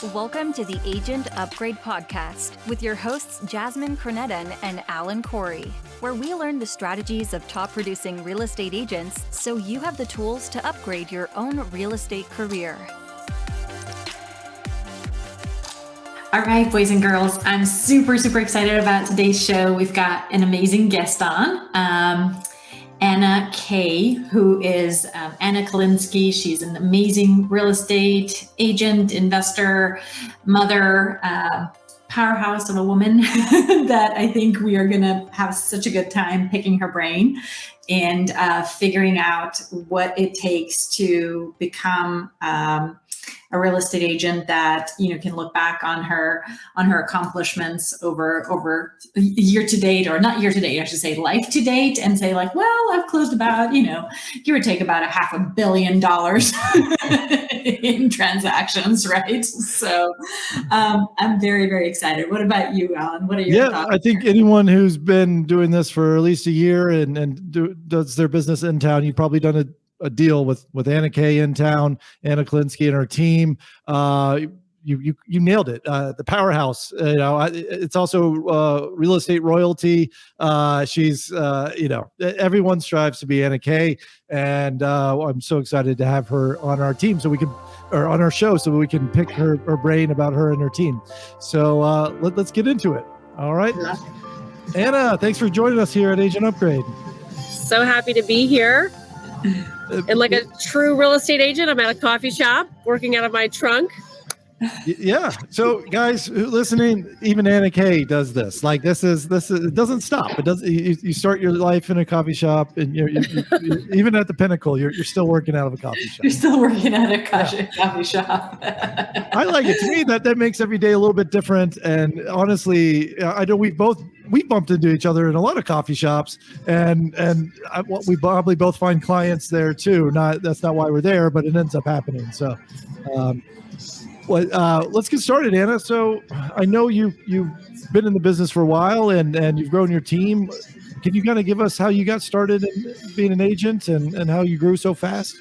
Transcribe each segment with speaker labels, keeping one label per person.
Speaker 1: Welcome to the Agent Upgrade Podcast with your hosts Jasmine Krnjetin and Alan Corey, where we learn the strategies of top producing real estate agents so you have the tools to upgrade your own real estate career.
Speaker 2: All right, boys and girls, I'm super excited about today's show. We've got an amazing guest on, Anna K, who is Anna Kilinski. She's an amazing real estate agent, investor, mother, powerhouse of a woman that I think we are going to have such a good time picking her brain and figuring out what it takes to become a real estate agent that can look back on her accomplishments over year to date, or not year to date, I should say life to date, and say like, well, I've closed about give or take about $500 million in transactions, right? So I'm very excited. What about you, Alan? What are your thoughts?
Speaker 3: I think anyone who's been doing this for at least a year and does their business in town, you've probably done a deal with Anna K in town, Anna Kilinski and her team. You nailed it. The powerhouse. It's also real estate royalty. She's everyone strives to be Anna K, and I'm so excited to have her on our team on our show so we can pick her brain about her and her team. So let's get into it. All right, Anna, thanks for joining us here at Agent Upgrade.
Speaker 4: So happy to be here. And like a true real estate agent, I'm at a coffee shop working out of my trunk.
Speaker 3: Yeah. So guys listening, even Anna K does this. Like this is it doesn't stop. It does. You start your life in a coffee shop, and you're even at the pinnacle, you're still working out of a coffee shop.
Speaker 2: You're still working at a coffee shop.
Speaker 3: I like it. To me, that makes every day a little bit different. And honestly, I know we bumped into each other in a lot of coffee shops, and we probably both find clients there too. That's not why we're there, but it ends up happening. So. Let's get started, Anna. So I know you've been in the business for a while and you've grown your team. Can you kind of give us how you got started in being an agent and how you grew so fast?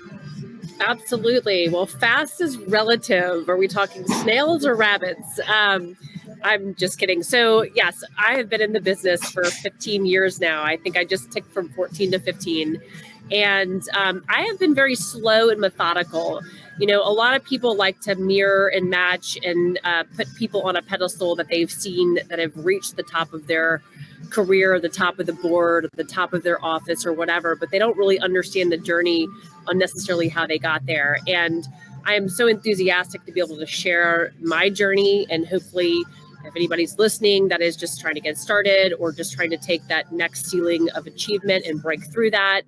Speaker 4: Absolutely. Well, fast is relative. Are we talking snails or rabbits? I'm just kidding. So yes, I have been in the business for 15 years now. I think I just ticked from 14 to 15. And I have been very slow and methodical. A lot of people like to mirror and match and put people on a pedestal that they've seen that have reached the top of their career, the top of the board, the top of their office or whatever, but they don't really understand the journey on necessarily how they got there. And I am so enthusiastic to be able to share my journey, and hopefully if anybody's listening that is just trying to get started or just trying to take that next ceiling of achievement and break through that.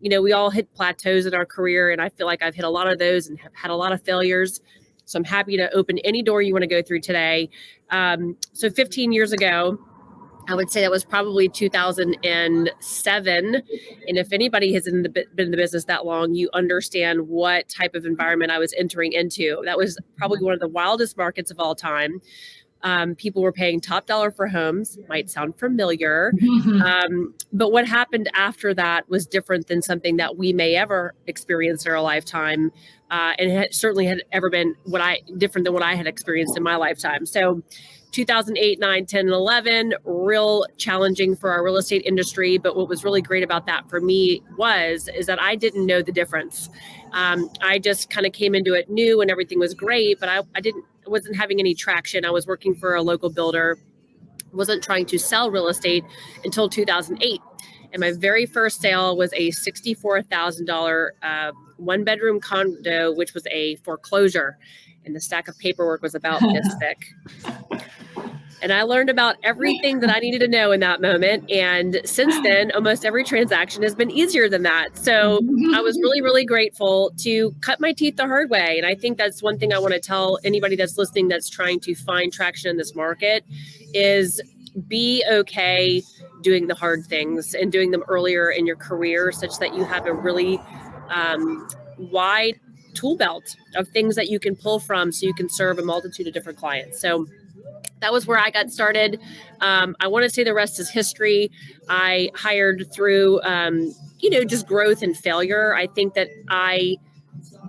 Speaker 4: We all hit plateaus in our career, and I feel like I've hit a lot of those and have had a lot of failures. So I'm happy to open any door you want to go through today. So 15 years ago, I would say that was probably 2007. And if anybody has been in the business that long, you understand what type of environment I was entering into. That was probably one of the wildest markets of all time. People were paying top dollar for homes. Might sound familiar. But what happened after that was different than something that we may ever experience in our lifetime. And it certainly had ever been different than what I had experienced in my lifetime. So 2008, 9, 10, and 11, real challenging for our real estate industry. But what was really great about that for me is that I didn't know the difference. I just kind of came into it new and everything was great, but I wasn't having any traction. I was working for a local builder, wasn't trying to sell real estate until 2008. And my very first sale was a $64,000 one-bedroom condo, which was a foreclosure. And the stack of paperwork was about this thick. And I learned about everything that I needed to know in that moment. And since then, almost every transaction has been easier than that. So I was really grateful to cut my teeth the hard way. And I think that's one thing I want to tell anybody that's listening that's trying to find traction in this market is be okay doing the hard things and doing them earlier in your career such that you have a really wide tool belt of things that you can pull from so you can serve a multitude of different clients. So that was where I got started. I want to say the rest is history. I hired through, just growth and failure. I think that I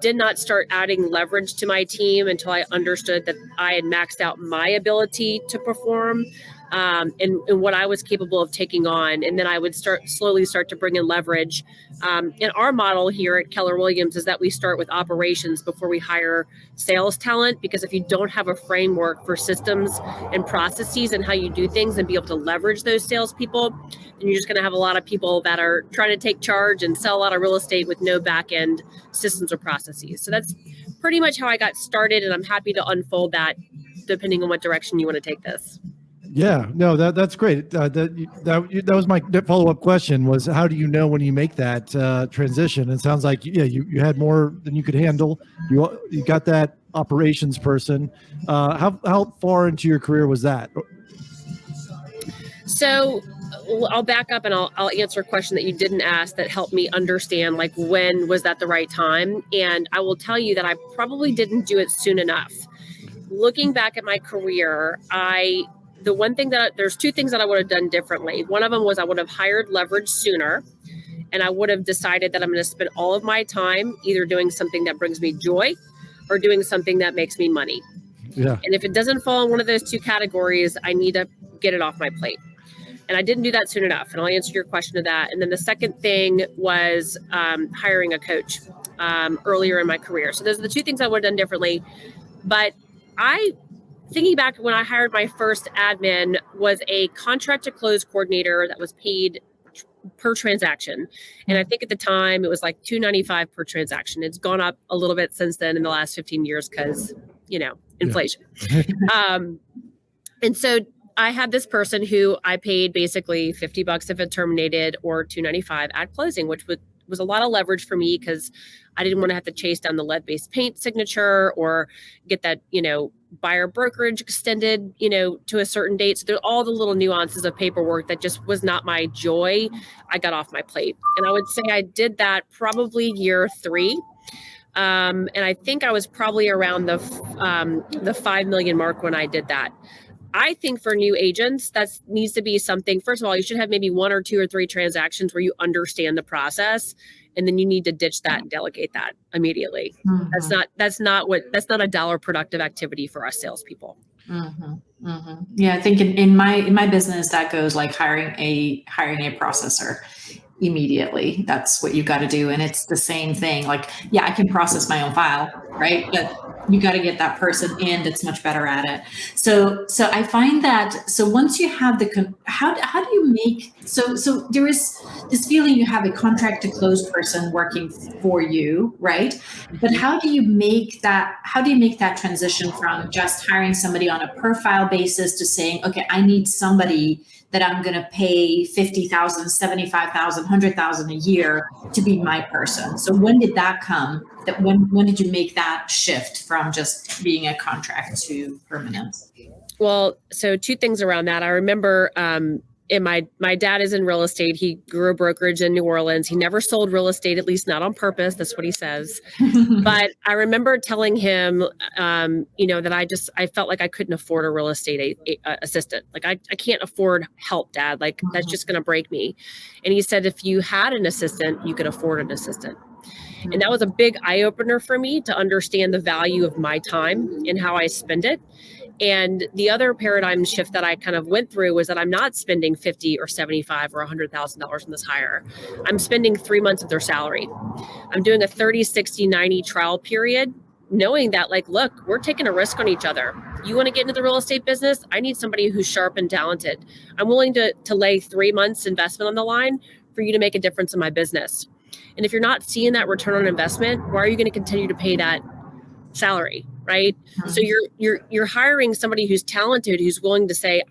Speaker 4: did not start adding leverage to my team until I understood that I had maxed out my ability to perform and what I was capable of taking on. And then I would slowly start to bring in leverage. And our model here at Keller Williams is that we start with operations before we hire sales talent, because if you don't have a framework for systems and processes and how you do things and be able to leverage those salespeople, then you're just going to have a lot of people that are trying to take charge and sell a lot of real estate with no back end systems or processes. So that's pretty much how I got started, and I'm happy to unfold that depending on what direction you want to take this.
Speaker 3: Yeah, no, that's great. That was my follow-up question, was how do you know when you make that transition? It sounds like, yeah, you had more than you could handle. You got that operations person. How far into your career was that?
Speaker 4: So I'll back up and I'll answer a question that you didn't ask that helped me understand, like, when was that the right time? And I will tell you that I probably didn't do it soon enough. Looking back at my career, there's two things that I would have done differently. One of them was I would have hired leverage sooner, and I would have decided that I'm going to spend all of my time either doing something that brings me joy or doing something that makes me money.
Speaker 3: Yeah.
Speaker 4: And if it doesn't fall in one of those two categories, I need to get it off my plate. And I didn't do that soon enough. And I'll answer your question to that. And then the second thing was hiring a coach earlier in my career. So those are the two things I would have done differently. But thinking back, when I hired my first admin, was a contract to close coordinator that was paid per transaction. And I think at the time it was like $295 per transaction. It's gone up a little bit since then in the last 15 years because, inflation. Yeah. And so I had this person who I paid basically $50 if it terminated, or $295 at closing, which was a lot of leverage for me because I didn't want to have to chase down the lead-based paint signature or get that, buyer brokerage extended, to a certain date. So there are all the little nuances of paperwork that just was not my joy. I got off my plate. And I would say I did that probably year 3. And I think I was probably around the 5 million mark when I did that. I think for new agents, that needs to be something. First of all, you should have maybe 1 or 2 or 3 transactions where you understand the process, and then you need to ditch that and delegate that immediately. Mm-hmm. That's not a dollar productive activity for us salespeople.
Speaker 2: Mm-hmm. Mm-hmm. Yeah, I think in my business that goes like hiring a processor immediately. That's what you got to do, and it's the same thing. Like, yeah, I can process my own file, right? But you got to get that person in that's much better at it. So I find that, so once you have how do you make, so there is this feeling you have a contract to close person working for you, right? But how do you make that transition from just hiring somebody on a per file basis to saying, okay, I need somebody that I'm going to pay $50,000, $75,000, $100,000 a year to be my person? So when did that come? That when did you make that shift from just being a contract to permanent?
Speaker 4: Well, so 2 things around that. I remember, and my dad is in real estate. He grew a brokerage in New Orleans. He never sold real estate, at least not on purpose. That's what he says. But I remember telling him, that I felt like I couldn't afford a real estate assistant. Like I can't afford help, Dad. Like that's just going to break me. And he said, if you had an assistant, you could afford an assistant. And that was a big eye opener for me to understand the value of my time and how I spend it. And the other paradigm shift that I kind of went through was that I'm not spending $50 or $75 or $100,000 on this hire. I'm spending 3 months of their salary. I'm doing a 30, 60, 90 trial period, knowing that, like, look, we're taking a risk on each other. You want to get into the real estate business? I need somebody who's sharp and talented. I'm willing to lay 3 months investment on the line for you to make a difference in my business. And if you're not seeing that return on investment, why are you going to continue to pay that salary, right? Mm-hmm. So you're hiring somebody who's talented, who's willing to say,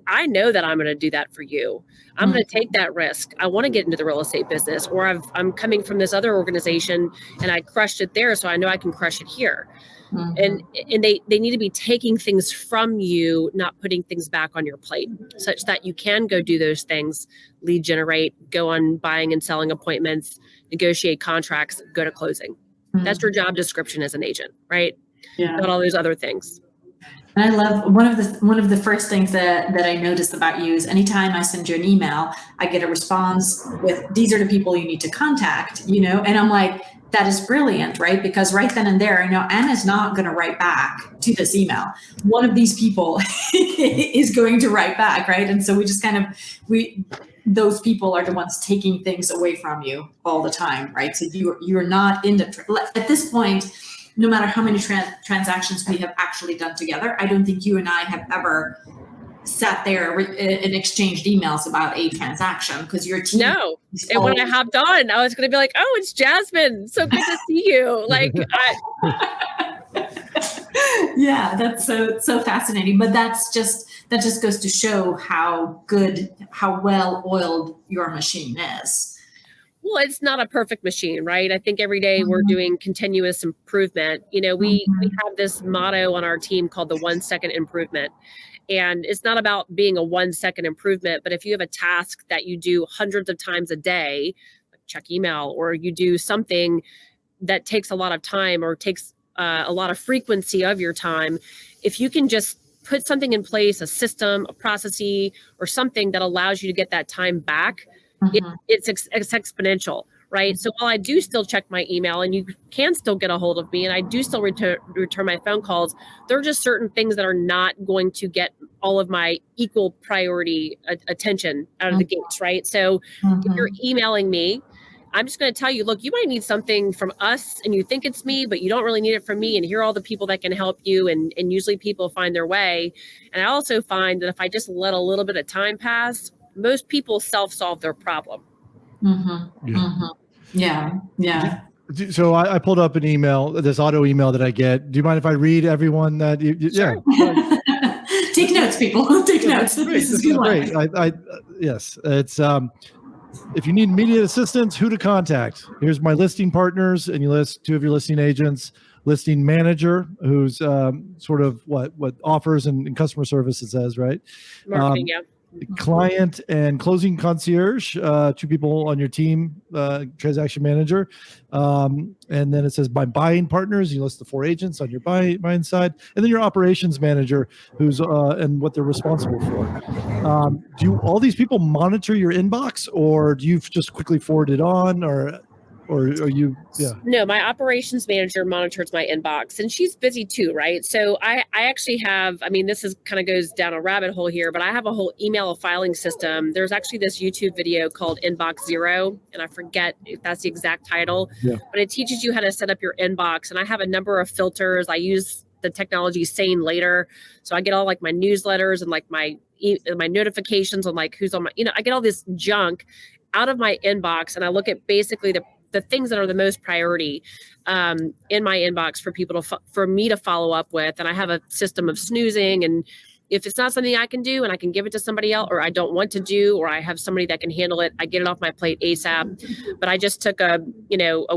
Speaker 4: I know that I'm going to do that for you. I'm going to take that risk. I want to get into the real estate business, or I'm coming from this other organization and I crushed it there, so I know I can crush it here. Mm-hmm. And they need to be taking things from you, not putting things back on your plate, such that you can go do those things, lead generate, go on buying and selling appointments, negotiate contracts, go to closing. Mm-hmm. That's your job description as an agent, right? Yeah. Not all those other things.
Speaker 2: And I love one of the first things that I noticed about you is anytime I send you an email, I get a response with, these are the people you need to contact, you know, and I'm like, that is brilliant, right? Because right then and there, I know Anna's not going to write back to this email. One of these people is going to write back, right? And so we just kind of, those people are the ones taking things away from you all the time, right? So you're not in the, at this point, no matter how many transactions we have actually done together, I don't think you and I have ever sat there and exchanged emails about a transaction because your team.
Speaker 4: No. And when I hopped on, I was going to be like, oh, it's Jasmine. So good to see you. Like,
Speaker 2: yeah, that's so fascinating. But that just goes to show how well oiled your machine is.
Speaker 4: Well, it's not a perfect machine, right? I think every day we're doing continuous improvement. You know, we have this motto on our team called the 1 second improvement. And it's not about being a 1 second improvement, but if you have a task that you do hundreds of times a day, like check email, or you do something that takes a lot of time or takes a lot of frequency of your time, if you can just put something in place, a system, a process, or something that allows you to get that time back, it's exponential, right? So while I do still check my email and you can still get a hold of me and I do still return my phone calls, there are just certain things that are not going to get all of my equal priority attention out of the gates, right? So if you're emailing me, I'm just going to tell you, look, you might need something from us and you think it's me, but you don't really need it from me. And here are all the people that can help you. And usually people find their way. And I also find that if I just let a little bit of time pass, most people self-solve their problem.
Speaker 2: Yeah.
Speaker 3: So I pulled up an email, this auto email that I get. Do you mind if I read everyone that
Speaker 2: Sure. Yeah. Take notes, people. Take notes. This is great.
Speaker 3: Yes, it's if you need immediate assistance, who to contact. Here's my listing partners, and you list 2 of your listing agents, listing manager, who's sort of what offers and customer service it says, right?
Speaker 4: Marketing, yeah.
Speaker 3: Client and closing concierge, 2 people on your team, transaction manager. And then it says by buying partners, you list the 4 agents on your buying side, and then your operations manager, who's and what they're responsible for. Do all these people monitor your inbox, or do you just quickly forward it on, or are you? Yeah.
Speaker 4: No, my operations manager monitors my inbox, and she's busy too, right? So I actually have, I mean, this is kind of goes down a rabbit hole here, but I have a whole email filing system. There's actually this YouTube video called Inbox Zero, and I forget if that's the exact title, but it teaches you how to set up your inbox. And I have a number of filters. I use the technology Sane Later. So I get all like my newsletters and like my notifications on like who's on my, I get all this junk out of my inbox, and I look at basically the things that are the most priority in my inbox for people for me to follow up with. And I have a system of snoozing, and if it's not something I can do and I can give it to somebody else, or I don't want to do, or I have somebody that can handle it, I get it off my plate ASAP. But I just took a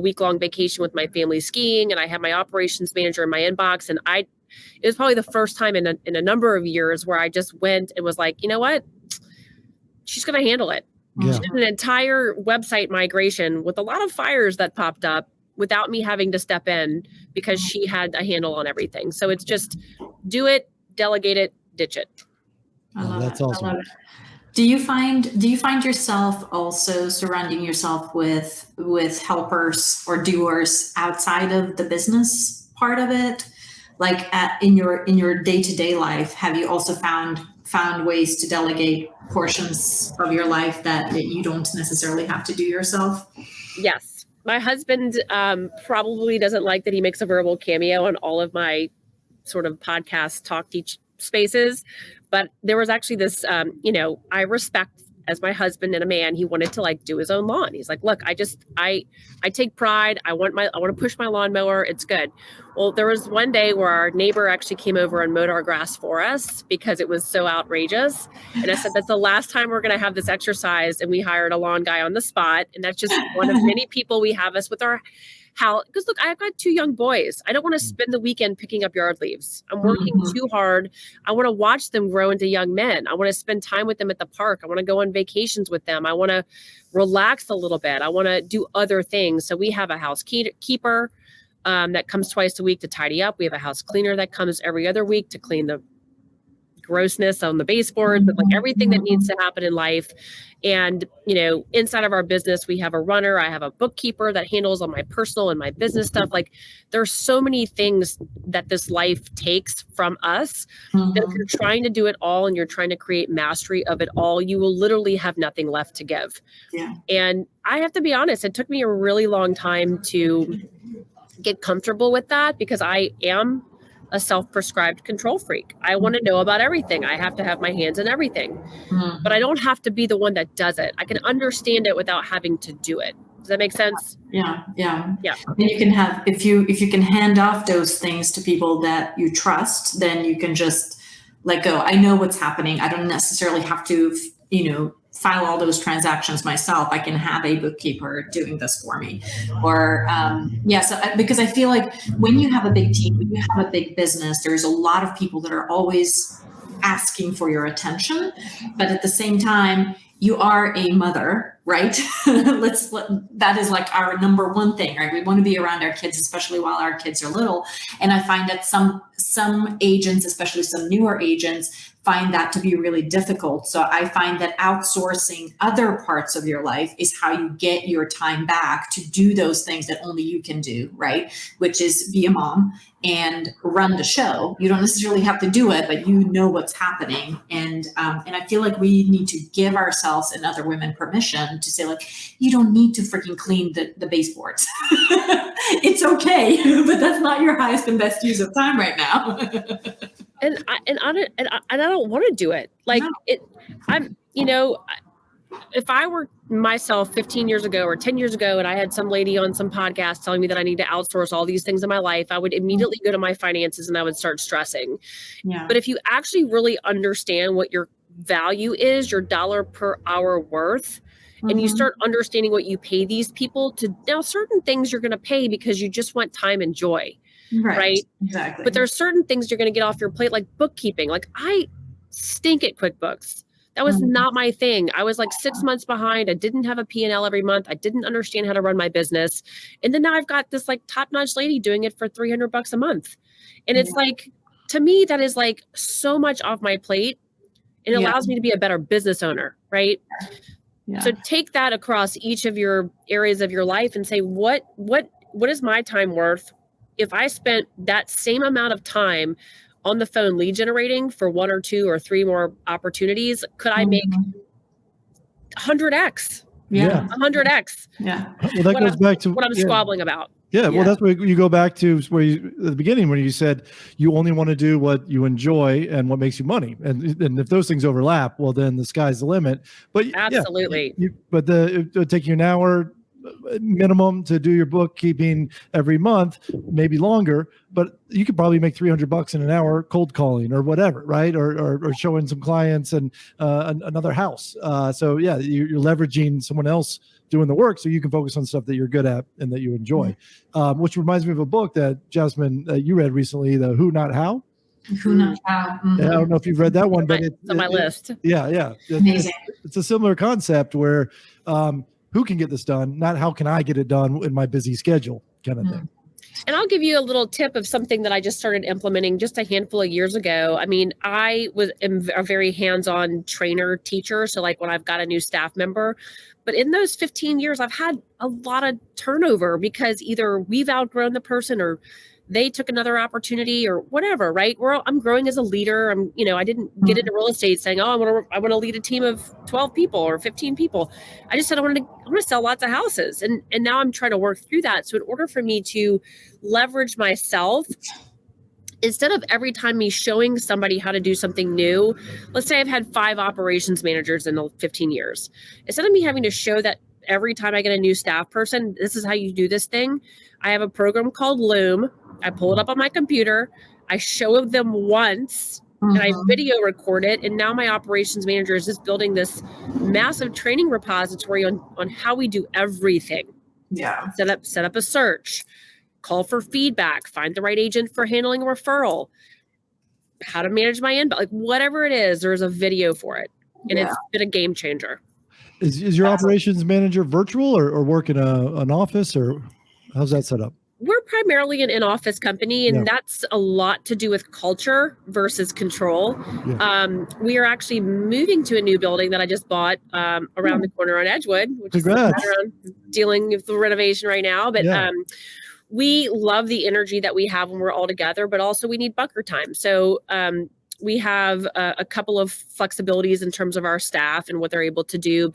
Speaker 4: week-long vacation with my family skiing, and I had my operations manager in my inbox, and it was probably the first time in a number of years where I just went and was like, you know what? She's going to handle it. Yeah. She did an entire website migration with a lot of fires that popped up without me having to step in, because she had a handle on everything. So it's just do it, delegate it, ditch it.
Speaker 3: That's awesome.
Speaker 2: I love it. Do you find yourself also surrounding yourself with helpers or doers outside of the business part of it? Like in your day-to-day life, have you also found ways to delegate portions of your life that you don't necessarily have to do yourself?
Speaker 4: Yes. My husband probably doesn't like that he makes a verbal cameo on all of my sort of podcast talk teach spaces. But there was actually this, I respect, as my husband and a man, he wanted to like do his own lawn. He's like, look, I take pride. I want to push my lawnmower. It's good. Well, there was one day where our neighbor actually came over and mowed our grass for us because it was so outrageous. And I said, that's the last time we're going to have this exercise. And we hired a lawn guy on the spot. And that's just one of many people we have us with our house. Because look, I've got 2 young boys. I don't want to spend the weekend picking up yard leaves. I'm working too hard. I want to watch them grow into young men. I want to spend time with them at the park. I want to go on vacations with them. I want to relax a little bit. I want to do other things. So we have a housekeeper. that comes twice a week to tidy up. We have a house cleaner that comes every other week to clean the grossness on the baseboards, but like everything that needs to happen in life. And, inside of our business, we have a runner. I have a bookkeeper that handles all my personal and my business stuff. Like there's so many things that this life takes from us that if you're trying to do it all and you're trying to create mastery of it all, you will literally have nothing left to give. Yeah. And I have to be honest, it took me a really long time to get comfortable with that because I am a self-prescribed control freak. I want to know about everything. I have to have my hands in everything, but I don't have to be the one that does it. I can understand it without having to do it. Does that make sense?
Speaker 2: Yeah. And you can have, if you can hand off those things to people that you trust, then you can just let go. I know what's happening. I don't necessarily have to, file all those transactions myself. I can have a bookkeeper doing this for me. Or, because I feel like when you have a big team, when you have a big business, there's a lot of people that are always asking for your attention. But at the same time, you are a mother, right? That is like our number one thing, right? We want to be around our kids, especially while our kids are little. And I find that some agents, especially some newer agents, find that to be really difficult. So I find that outsourcing other parts of your life is how you get your time back to do those things that only you can do, right? Which is be a mom and run the show. You don't necessarily have to do it, but you know what's happening. And I feel like we need to give ourselves and other women permission to say, like, you don't need to freaking clean the baseboards. It's okay, but that's not your highest and best use of time right now.
Speaker 4: And I don't want to do it. Like if I were myself 15 years ago or 10 years ago, and I had some lady on some podcast telling me that I need to outsource all these things in my life, I would immediately go to my finances and I would start stressing. Yeah. But if you actually really understand what your value is, your dollar per hour worth, and you start understanding what you pay these people to, now certain things you're going to pay because you just want time and joy. Right. Exactly. But there's certain things you're going to get off your plate, like bookkeeping. Like I stink at QuickBooks. That was not my thing. I was like 6 months behind. I didn't have a P&L every month. I didn't understand how to run my business. And then now I've got this like top-notch lady doing it for $300 a month. And it's like, to me, that is like so much off my plate. It allows me to be a better business owner. Right. Yeah. So take that across each of your areas of your life and say, what is my time worth? If I spent that same amount of time on the phone lead generating for 1 or 2 or 3 more opportunities, could I make 100x? Yeah. 100x. Yeah.
Speaker 3: Well, that goes back to
Speaker 4: what I'm squabbling about.
Speaker 3: Yeah. Well, that's where you go back to where you, at the beginning, when you said you only want to do what you enjoy and what makes you money. And if those things overlap, well, then the sky's the limit. But
Speaker 4: absolutely.
Speaker 3: But it would take you an hour minimum to do your bookkeeping every month, maybe longer, but you could probably make $300 in an hour cold calling or whatever, right? Or showing some clients and another house. So yeah, you're leveraging someone else doing the work so you can focus on stuff that you're good at and that you enjoy. Which reminds me of a book that Jasmine, you read recently, the Who Not How.
Speaker 2: Who Not How.
Speaker 3: Yeah, I don't know if you've read that one, but
Speaker 4: it's on my list.
Speaker 3: Yeah.
Speaker 2: Amazing.
Speaker 3: It's a similar concept where who can get this done, not how can I get it done in my busy schedule kind of thing.
Speaker 4: And I'll give you a little tip of something that I just started implementing just a handful of years ago. I mean, I am a very hands-on trainer teacher. So like when I've got a new staff member, but in those 15 years, I've had a lot of turnover because either we've outgrown the person or they took another opportunity or whatever, right? I'm growing as a leader. I didn't get into real estate saying, oh, I want to lead a team of 12 people or 15 people. I just said, I want to sell lots of houses. And now I'm trying to work through that. So in order for me to leverage myself, instead of every time me showing somebody how to do something new, let's say I've had 5 operations managers in the 15 years. Instead of me having to show that every time I get a new staff person, this is how you do this thing, I have a program called Loom. I pull it up on my computer. I show them once and I video record it. And now my operations manager is just building this massive training repository on how we do everything. Yeah. Set up a search, call for feedback, find the right agent for handling a referral, how to manage my inbox, like whatever it is, there's a video for it. And it's been a game changer.
Speaker 3: Is your operations manager virtual or work in an office, or how's that set up?
Speaker 4: We're primarily an in-office company, and
Speaker 3: Yeah.
Speaker 4: that's a lot to do with culture versus control.
Speaker 3: Yeah.
Speaker 4: We are actually moving to a new building that I just bought around the corner on Edgewood, which
Speaker 3: Congrats.
Speaker 4: is around dealing with the renovation right now. But
Speaker 3: Yeah.
Speaker 4: we love the energy that we have when we're all together, but also we need bunker time. So we have a couple of flexibilities in terms of our staff and what they're able to do.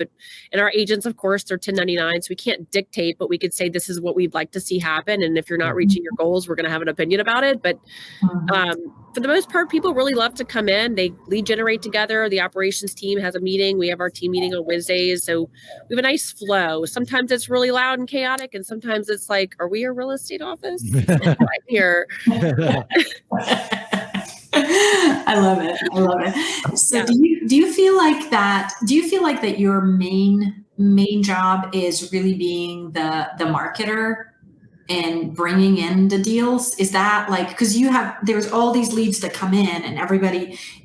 Speaker 4: And our agents, of course, they're 1099, so we can't dictate, but we could say this is what we'd like to see happen. And if you're not reaching your goals, we're going to have an opinion about it. But for the most part, people really love to come in. They lead generate together. The operations team has a meeting. We have our team meeting on Wednesdays. So we have a nice flow. Sometimes it's really loud and chaotic, and sometimes it's like, are we a real estate office? Right here.
Speaker 2: I love it. So
Speaker 4: Yeah.
Speaker 2: do you feel like that your main job is really being the marketer and bringing in the deals? Is that like, because there's all these leads that come in, and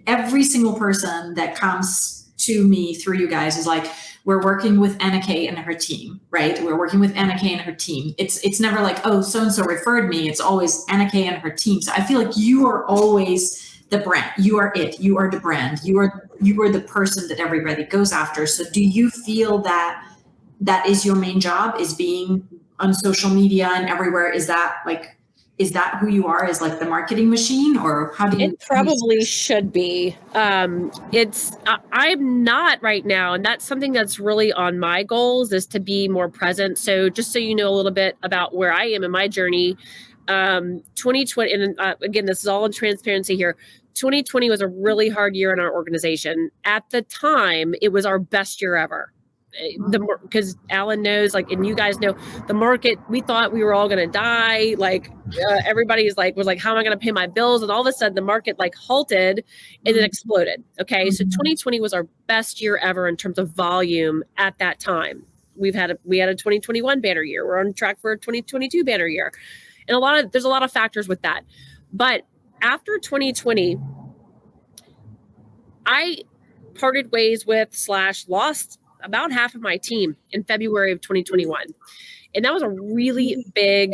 Speaker 2: every single person that comes to me through you guys is like, we're working with Anna K and her team, right? We're working with Anna K and her team. It's never like, oh, so-and-so referred me. It's always Anna K and her team. So I feel like you are always the brand. You are it. You are the brand. You are the person that everybody goes after. So do you feel that is your main job, is being on social media and everywhere? Is that who you are, is like the marketing machine, or how do you?
Speaker 4: It probably should be. I'm not right now, and that's something that's really on my goals, is to be more present. So just so you know a little bit about where I am in my journey, 2020, and again, this is all in transparency here. 2020 was a really hard year in our organization. At the time, it was our best year ever. Because Alan knows, like, and you guys know, the market, we thought we were all going to die. Like everybody's like, was like, how am I going to pay my bills? And all of a sudden the market like halted and then exploded. Okay. So 2020 was our best year ever in terms of volume at that time. We had a 2021 banner year. We're on track for a 2022 banner year. And there's a lot of factors with that. But after 2020, I parted ways with / lost about half of my team in February of 2021. And that was a really big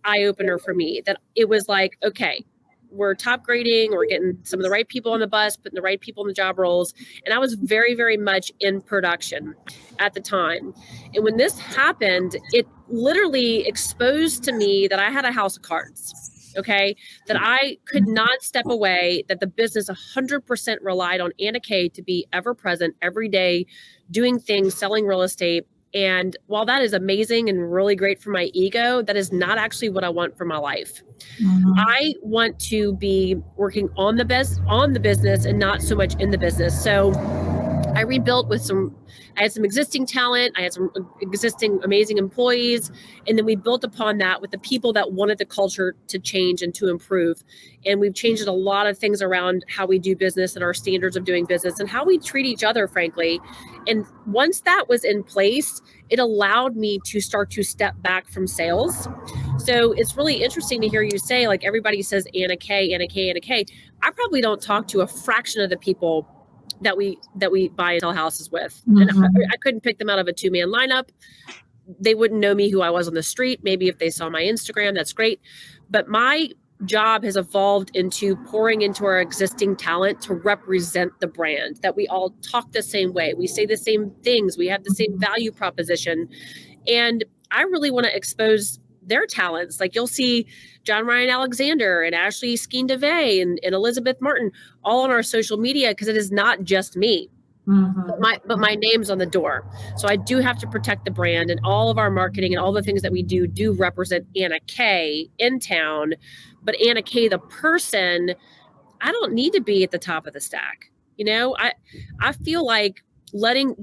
Speaker 4: eye-opener for me, that it was like, okay, we're top grading, we're getting some of the right people on the bus, putting the right people in the job roles. And I was very, very much in production at the time. And when this happened, it literally exposed to me that I had a house of cards. Okay, that I could not step away, that the business 100% relied on Anna K to be ever present every day, doing things, selling real estate. And while that is amazing and really great for my ego, that is not actually what I want for my life. I want to be working on the business and not so much in the business. So I rebuilt I had some existing talent. I had some existing amazing employees. And then we built upon that with the people that wanted the culture to change and to improve. And we've changed a lot of things around how we do business and our standards of doing business and how we treat each other, frankly. And once that was in place, it allowed me to start to step back from sales. So it's really interesting to hear you say, like, everybody says Anna K, Anna K, Anna K. I probably don't talk to a fraction of the people that we buy and sell houses with. And I couldn't pick them out of a 2-man lineup. They wouldn't know me who I was on the street. Maybe if they saw my Instagram, that's great. But my job has evolved into pouring into our existing talent to represent the brand, that we all talk the same way. We say the same things. We have the same value proposition. And I really want to expose their talents. Like, you'll see John Ryan Alexander and Ashley Skeen DeVay and Elizabeth Martin all on our social media, because it is not just me. But my name's on the door. So I do have to protect the brand, and all of our marketing and all the things that we do represent Anna K in town. But Anna K, the person, I don't need to be at the top of the stack. You know, I feel like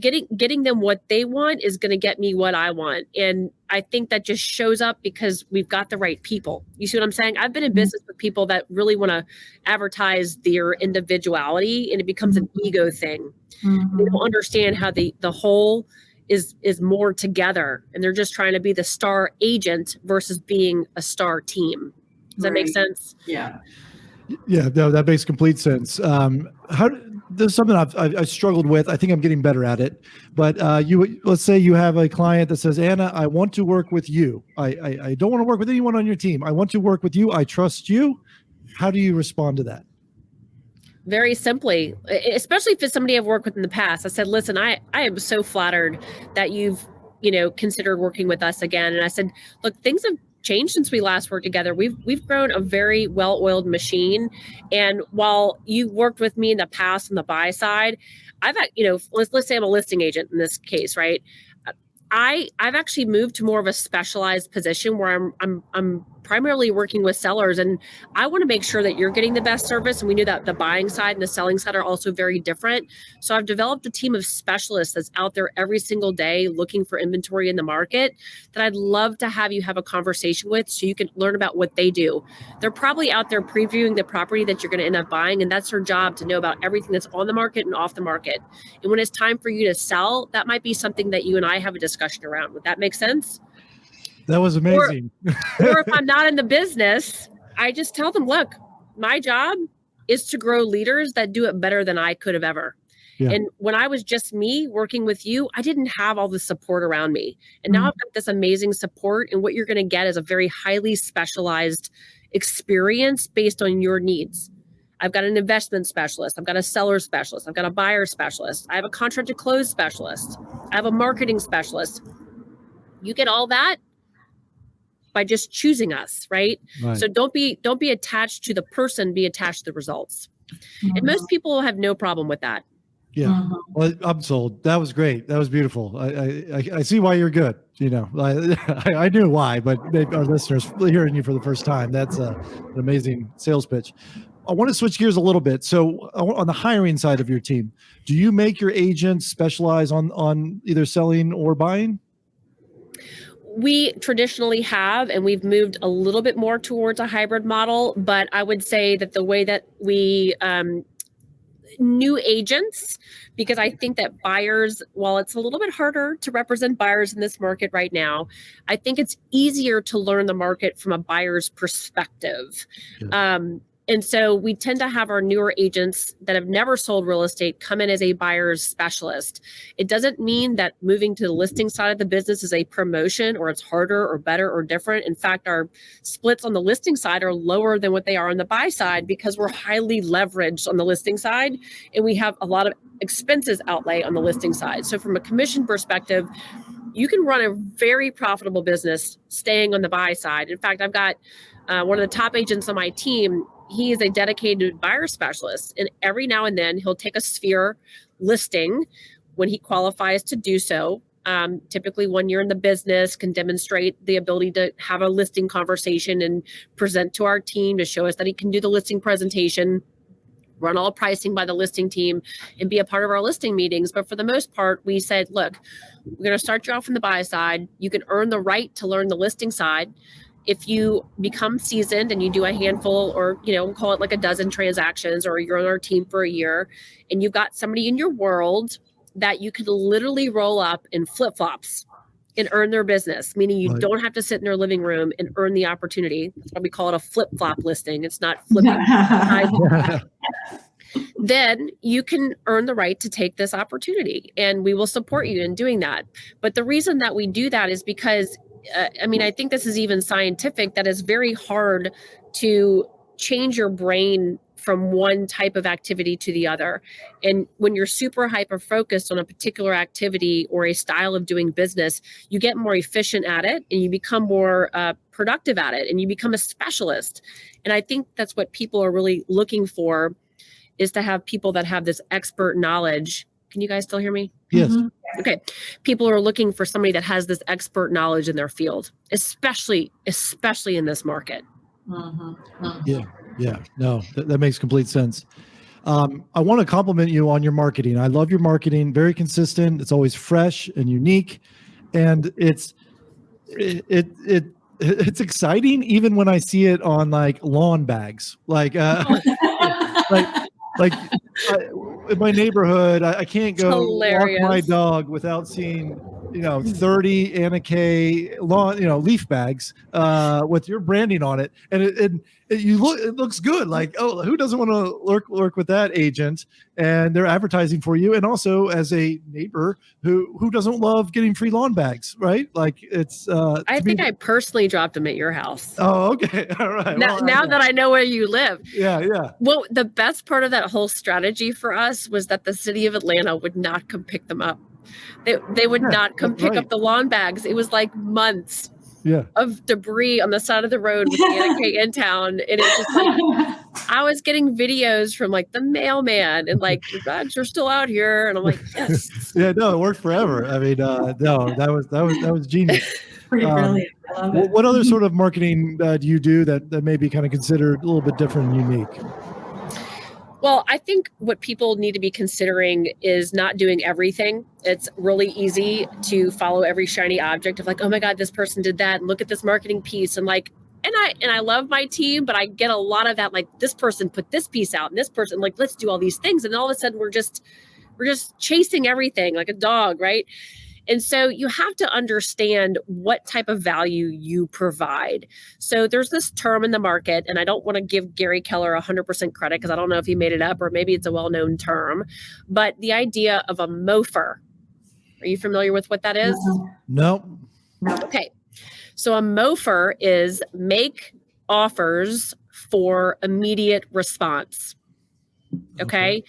Speaker 4: getting them what they want is going to get me what I want. And I think that just shows up because we've got the right people. You see what I'm saying? I've been in business with people that really want to advertise their individuality, and it becomes an ego thing. They don't understand how the whole is more together, and they're just trying to be the star agent versus being a star team. Does that make sense?
Speaker 2: Yeah.
Speaker 3: Yeah, no, that makes complete sense. there's something I've struggled with. I think I'm getting better at it. But let's say you have a client that says, Anna, I want to work with you. I don't want to work with anyone on your team. I want to work with you. I trust you. How do you respond to that?
Speaker 4: Very simply, especially if it's somebody I've worked with in the past. I said, listen, I am so flattered that you've, considered working with us again. And I said, look, things have changed since we last worked together. We've grown a very well-oiled machine. And while you worked with me in the past on the buy side, I've, let's say I'm a listing agent in this case, right? I've actually moved to more of a specialized position where I'm primarily working with sellers, and I want to make sure that you're getting the best service. And we knew that the buying side and the selling side are also very different. So I've developed a team of specialists that's out there every single day looking for inventory in the market that I'd love to have you have a conversation with so you can learn about what they do. They're probably out there previewing the property that you're going to end up buying, and that's their job to know about everything that's on the market and off the market. And when it's time for you to sell, that might be something that you and I have a discussion around. Would that make sense?
Speaker 3: That was amazing.
Speaker 4: Or if I'm not in the business, I just tell them, look, my job is to grow leaders that do it better than I could have ever. Yeah. And when I was just me working with you, I didn't have all the support around me. And now I've got this amazing support. And what you're going to get is a very highly specialized experience based on your needs. I've got an investment specialist. I've got a seller specialist. I've got a buyer specialist. I have a contract to close specialist. I have a marketing specialist. You get all that by just choosing us, right? So don't be attached to the person, be attached to the results. And most people have no problem with that.
Speaker 3: Yeah. Well, I'm sold. That was great. That was beautiful. I see why you're good. I knew why, but maybe our listeners hearing you for the first time, that's an amazing sales pitch. I want to switch gears a little bit. So on the hiring side of your team, do you make your agents specialize on either selling or buying?
Speaker 4: We traditionally have, and we've moved a little bit more towards a hybrid model, but I would say that the way that we new agents, because I think that buyers, while it's a little bit harder to represent buyers in this market right now, I think it's easier to learn the market from a buyer's perspective. Yeah. And so we tend to have our newer agents that have never sold real estate come in as a buyer's specialist. It doesn't mean that moving to the listing side of the business is a promotion or it's harder or better or different. In fact, our splits on the listing side are lower than what they are on the buy side because we're highly leveraged on the listing side and we have a lot of expenses outlay on the listing side. So from a commission perspective, you can run a very profitable business staying on the buy side. In fact, I've got one of the top agents on my team. He is a dedicated buyer specialist, and every now and then he'll take a sphere listing when he qualifies to do so. Typically 1 year in the business, can demonstrate the ability to have a listing conversation and present to our team to show us that he can do the listing presentation, run all pricing by the listing team, and be a part of our listing meetings. But for the most part, we said, look, we're going to start you off on the buy side. You can earn the right to learn the listing side. If you become seasoned and you do a handful or, call it like a dozen transactions, or you're on our team for a year and you've got somebody in your world that you could literally roll up in flip-flops and earn their business, meaning you don't have to sit in their living room and earn the opportunity. That's why we call it a flip-flop listing. It's not flipping. Then you can earn the right to take this opportunity, and we will support you in doing that. But the reason that we do that is because I think this is even scientific, that it's very hard to change your brain from one type of activity to the other. And when you're super hyper focused on a particular activity or a style of doing business, you get more efficient at it and you become more productive at it and you become a specialist. And I think that's what people are really looking for, is to have people that have this expert knowledge. Can you guys still hear me?
Speaker 3: Yes.
Speaker 4: Mm-hmm. Okay. People are looking for somebody that has this expert knowledge in their field, especially in this market.
Speaker 2: Mm-hmm. Mm-hmm.
Speaker 3: Yeah. No, that makes complete sense. I want to compliment you on your marketing. I love your marketing. Very consistent. It's always fresh and unique, and it's exciting even when I see it on like lawn bags, like in my neighborhood. I can't go walk my dog without seeing 30 Anna K lawn, leaf bags with your branding on it, and it looks good. Like, oh, who doesn't want to work with that agent? And they're advertising for you, and also as a neighbor who doesn't love getting free lawn bags, right? Like it's.
Speaker 4: I think I personally dropped them at your house.
Speaker 3: Oh, okay, all right.
Speaker 4: Now that I know where you live.
Speaker 3: Yeah.
Speaker 4: Well, the best part of that whole strategy for us was that the city of Atlanta would not come pick them up. They would not come pick up the lawn bags. It was like months of debris on the side of the road with the Anna K in town. And it's just like, I was getting videos from like the mailman and like, your bags are still out here. And I'm like, yes.
Speaker 3: Yeah, no, it worked forever. I mean, no, that was genius.
Speaker 2: Pretty brilliant. I love it.
Speaker 3: What other sort of marketing do you do that may be kind of considered a little bit different and unique?
Speaker 4: Well, I think what people need to be considering is not doing everything. It's really easy to follow every shiny object of like, oh my God, this person did that. And look at this marketing piece. And like, and I love my team, but I get a lot of that, like this person put this piece out and this person, like, let's do all these things. And then all of a sudden we're just chasing everything like a dog, right? And so you have to understand what type of value you provide. So there's this term in the market, and I don't want to give Gary Keller 100% credit because I don't know if he made it up or maybe it's a well-known term, but the idea of a MOFR. Are you familiar with what that is?
Speaker 3: No.
Speaker 4: Okay. So a MOFR is make offers for immediate response. Okay.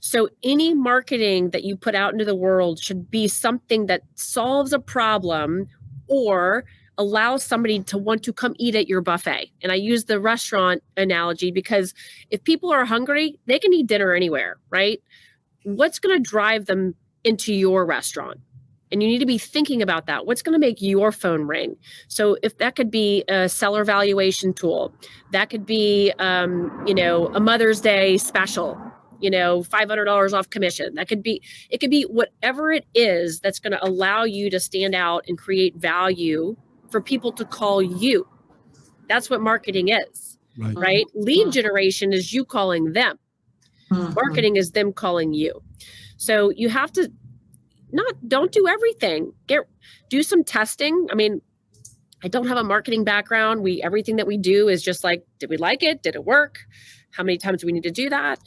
Speaker 4: So any marketing that you put out into the world should be something that solves a problem or allows somebody to want to come eat at your buffet. And I use the restaurant analogy because if people are hungry, they can eat dinner anywhere, right? What's going to drive them into your restaurant? And you need to be thinking about that. What's going to make your phone ring? So if that could be a seller valuation tool, that could be, a Mother's Day special, $500 off commission. It could be whatever it is that's going to allow you to stand out and create value for people to call you. That's what marketing is, right? Lead generation is you calling them. Marketing is them calling you. So you have to don't do everything. Do some testing. I mean, I don't have a marketing background. Everything that we do is just like, did we like it? Did it work? How many times do we need to do that?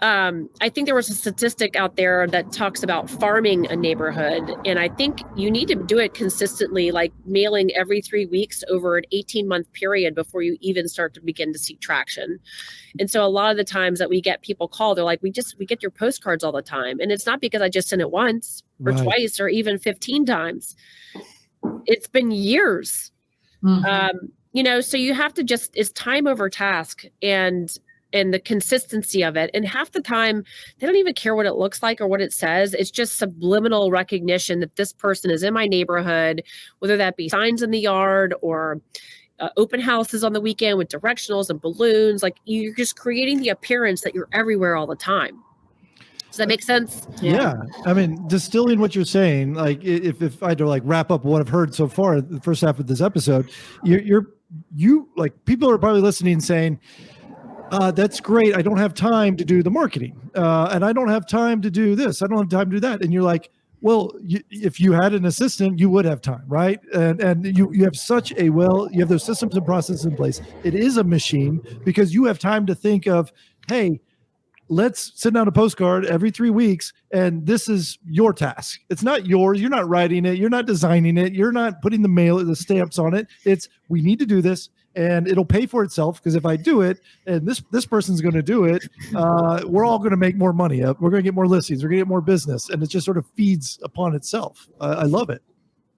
Speaker 4: I think there was a statistic out there that talks about farming a neighborhood. And I think you need to do it consistently, like mailing every 3 weeks over an 18-month period before you even start to begin to see traction. And so a lot of the times that we get people call, they're like, we get your postcards all the time. And it's not because I just sent it once or twice or even 15 times. It's been years. So you have to it's time over task and the consistency of it. And half the time, they don't even care what it looks like or what it says. It's just subliminal recognition that this person is in my neighborhood, whether that be signs in the yard or open houses on the weekend with directionals and balloons. Like you're just creating the appearance that you're everywhere all the time. Does that make sense?
Speaker 3: Yeah. I mean, distilling what you're saying, like if I had to like wrap up what I've heard so far, the first half of this episode, you like people are probably listening and saying, that's great. I don't have time to do the marketing. And I don't have time to do this. I don't have time to do that. And you're like, well, if you had an assistant, you would have time, right? And you have you have those systems and processes in place. It is a machine because you have time to think of, hey, let's send out a postcard every 3 weeks. And this is your task. It's not yours. You're not writing it. You're not designing it. You're not putting the stamps on it. We need to do this. And it'll pay for itself because if I do it and this person's going to do it, we're all going to make more money. We're going to get more listings. We're going to get more business. And it just sort of feeds upon itself. I love it.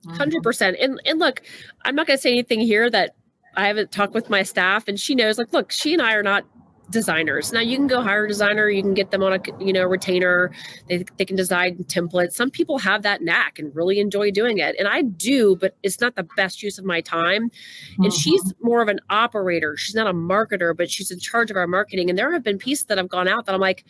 Speaker 4: 100%. And look, I'm not going to say anything here that I haven't talked with my staff and she knows, like, look, she and I are not designers. Now you can go hire a designer, you can get them on a retainer, they can design templates. Some people have that knack and really enjoy doing it. And I do, but it's not the best use of my time. And she's more of an operator. She's not a marketer, but she's in charge of our marketing. And there have been pieces that have gone out that I'm like,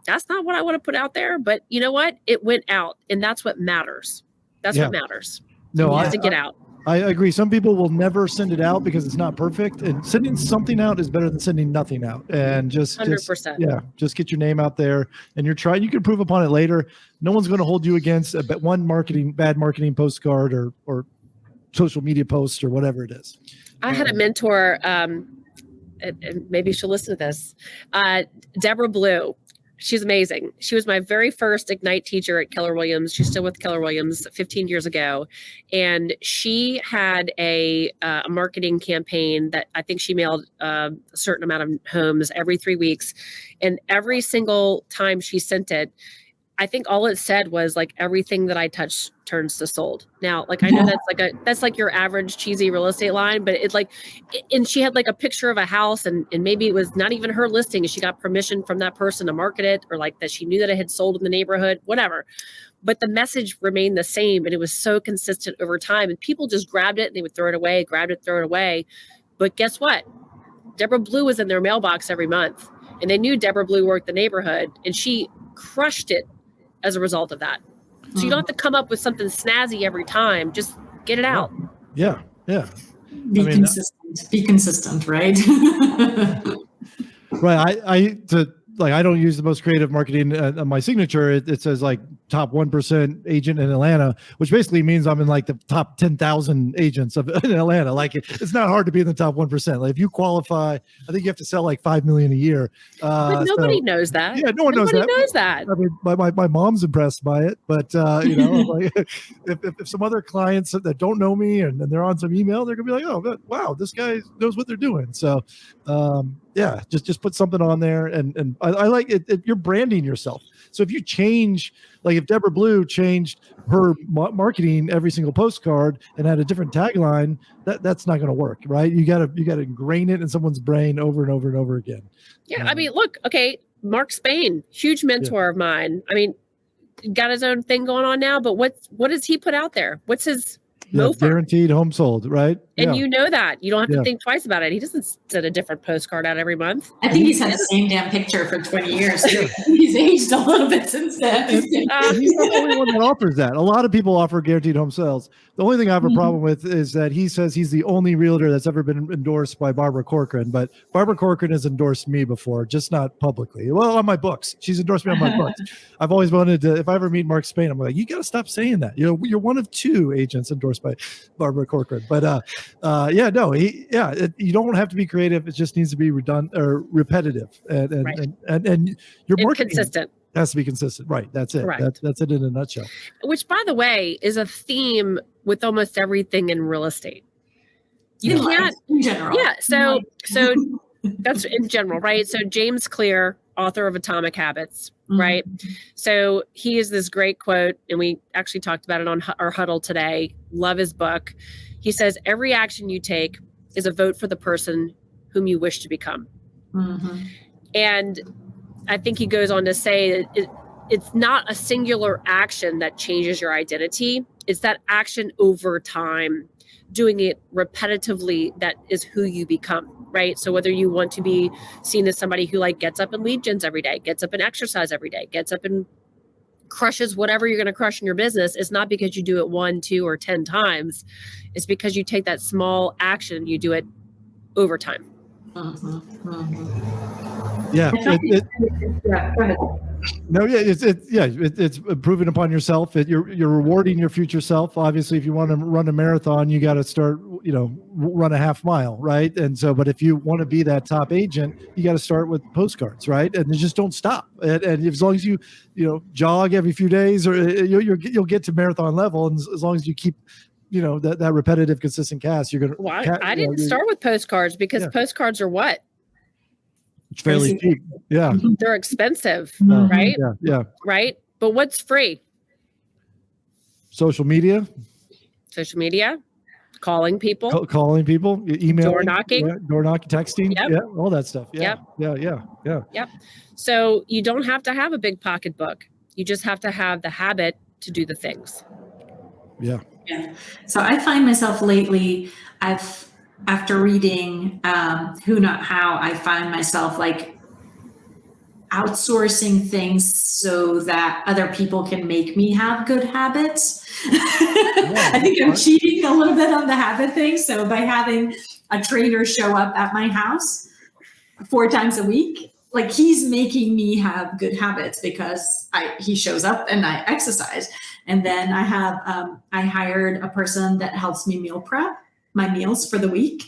Speaker 4: that's not what I want to put out there. But you know what? It went out. And that's what matters. That's what matters.
Speaker 3: No,
Speaker 4: it needs to get out.
Speaker 3: I agree. Some people will never send it out because it's not perfect, and sending something out is better than sending nothing out. And just
Speaker 4: 100%.
Speaker 3: just get your name out there, and you're trying. You can improve upon it later. No one's going to hold you against one bad marketing postcard or social media post or whatever it is.
Speaker 4: I had a mentor, and maybe she'll listen to this, Deborah Blue. She's amazing. She was my very first Ignite teacher at Keller Williams. She's still with Keller Williams 15 years ago. And she had a marketing campaign that I think she mailed a certain amount of homes every 3 weeks. And every single time she sent it, I think all it said was like, everything that I touch turns to sold. Now, like, I know that's like your average cheesy real estate line, but it's like, and she had like a picture of a house and maybe it was not even her listing. She got permission from that person to market it, or like that she knew that it had sold in the neighborhood, whatever. But the message remained the same. And it was so consistent over time, and people just grabbed it and they would throw it away, throw it away. But guess what? Deborah Blue was in their mailbox every month, and they knew Deborah Blue worked the neighborhood, and she crushed it as a result of that. So you don't have to come up with something snazzy every time. Just get it out.
Speaker 3: Yeah.
Speaker 2: Be consistent, right?
Speaker 3: Right. I don't use the most creative marketing on my signature. It says like top 1% agent in Atlanta, which basically means I'm in like the top 10,000 agents in Atlanta. Like it's not hard to be in the top 1%. Like if you qualify, I think you have to sell like 5 million a year.
Speaker 4: But nobody knows that.
Speaker 3: Yeah, no one knows that. I mean, my mom's impressed by it, but like if some other clients that don't know me and they're on some email, they're gonna be like, oh, wow, this guy knows what they're doing. So just put something on there, and I like it. You're branding yourself. So if you change, like if Deborah Blue changed her marketing every single postcard and had a different tagline, that's not going to work, right? You got to ingrain it in someone's brain over and over and over again.
Speaker 4: Yeah, I mean, look, okay, Mark Spain, huge mentor of mine. I mean, got his own thing going on now, but what does he put out there? What's his
Speaker 3: guaranteed home sold, right?
Speaker 4: And you know that. You don't have to think twice about it. He doesn't send a different postcard out every month.
Speaker 2: I think he's had the same damn picture for 20 years. He's aged a little bit since then.
Speaker 3: He's not the only one that offers that. A lot of people offer guaranteed home sales. The only thing I have a problem with is that he says he's the only realtor that's ever been endorsed by Barbara Corcoran, but Barbara Corcoran has endorsed me before, just not publicly. Well, on my books. She's endorsed me on my books. I've always wanted to, if I ever meet Mark Spain, I'm like, you got to stop saying that. You're one of 2 agents endorsed by Barbara Corcoran. But you don't have to be creative. It just needs to be redundant or repetitive, and your marketing
Speaker 4: consistent.
Speaker 3: Has to be consistent. Right. That's it. That's it in a nutshell.
Speaker 4: Which, by the way, is a theme with almost everything in real estate. You can't,
Speaker 2: in general.
Speaker 4: Yeah. So that's in general, right? So James Clear, author of Atomic Habits, right? So he has this great quote, and we actually talked about it on our huddle today. Love his book. He says, every action you take is a vote for the person whom you wish to become. And I think he goes on to say that it's not a singular action that changes your identity. It's that action over time, doing it repetitively, that is who you become, right? So whether you want to be seen as somebody who like gets up and lead gens every day, gets up and exercise every day, gets up and crushes whatever you're going to crush in your business, it's not because you do it 1, 2, or 10 times. It's because you take that small action, you do it over time.
Speaker 3: Yeah. It's improving upon yourself. You're rewarding your future self. Obviously, if you want to run a marathon, you got to start, run a half mile, right? And so, but if you want to be that top agent, you got to start with postcards, right? And just don't stop. And as long as you, jog every few days, or you'll get to marathon level. And as long as you keep, that repetitive, consistent cast, you're going to.
Speaker 4: Well, I didn't start with postcards because postcards are what?
Speaker 3: It's fairly cheap. Yeah.
Speaker 4: They're expensive, right?
Speaker 3: Yeah.
Speaker 4: Right. But what's free?
Speaker 3: Social media, calling people, email,
Speaker 4: door knocking,
Speaker 3: texting, all that stuff. Yeah.
Speaker 4: So you don't have to have a big pocketbook. You just have to have the habit to do the things.
Speaker 2: Yeah. So I find myself lately, after reading Who Not How, I find myself like outsourcing things so that other people can make me have good habits. I think I'm cheating a little bit on the habit thing. So by having a trainer show up at my house 4 times a week, like he's making me have good habits because he shows up and I exercise. And then I hired a person that helps me meal prep my meals for the week.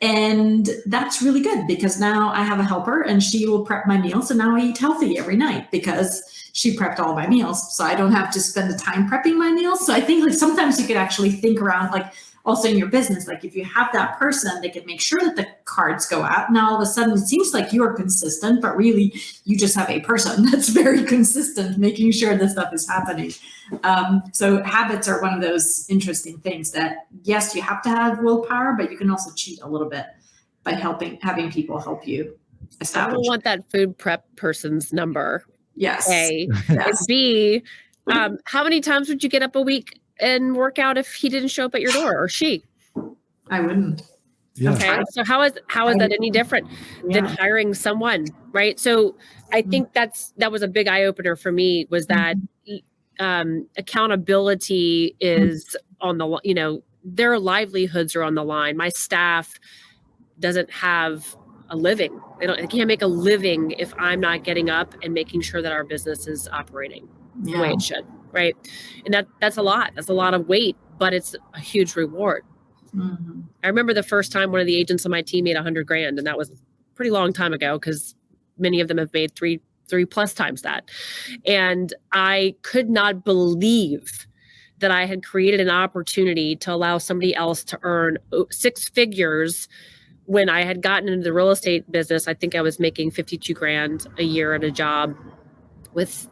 Speaker 2: And that's really good because now I have a helper and she will prep my meals. And now I eat healthy every night because she prepped all my meals. So I don't have to spend the time prepping my meals. So I think like sometimes you could actually think around like also in your business, like if you have that person, they can make sure that the cards go out. Now all of a sudden it seems like you are consistent, but really you just have a person that's very consistent, making sure this stuff is happening. So habits are one of those interesting things that, yes, you have to have willpower, but you can also cheat a little bit by having people help you establish.
Speaker 4: I don't want that food prep person's number.
Speaker 2: Yes.
Speaker 4: A.
Speaker 2: Yes.
Speaker 4: And B, how many times would you get up a week and work out if he didn't show up at your door or she?
Speaker 2: I wouldn't.
Speaker 3: Yeah.
Speaker 4: Okay. So how is that any different than hiring someone? Right. So I think that was a big eye opener for me, was that accountability is on the, their livelihoods are on the line. My staff doesn't have a living. They can't make a living if I'm not getting up and making sure that our business is operating the way it should. Right. And that's a lot. That's a lot of weight, but it's a huge reward. Mm-hmm. I remember the first time one of the agents on my team made $100,000, and that was a pretty long time ago because many of them have made three plus times that. And I could not believe that I had created an opportunity to allow somebody else to earn 6 figures when I had gotten into the real estate business. I think I was making $52,000 a year at a job with,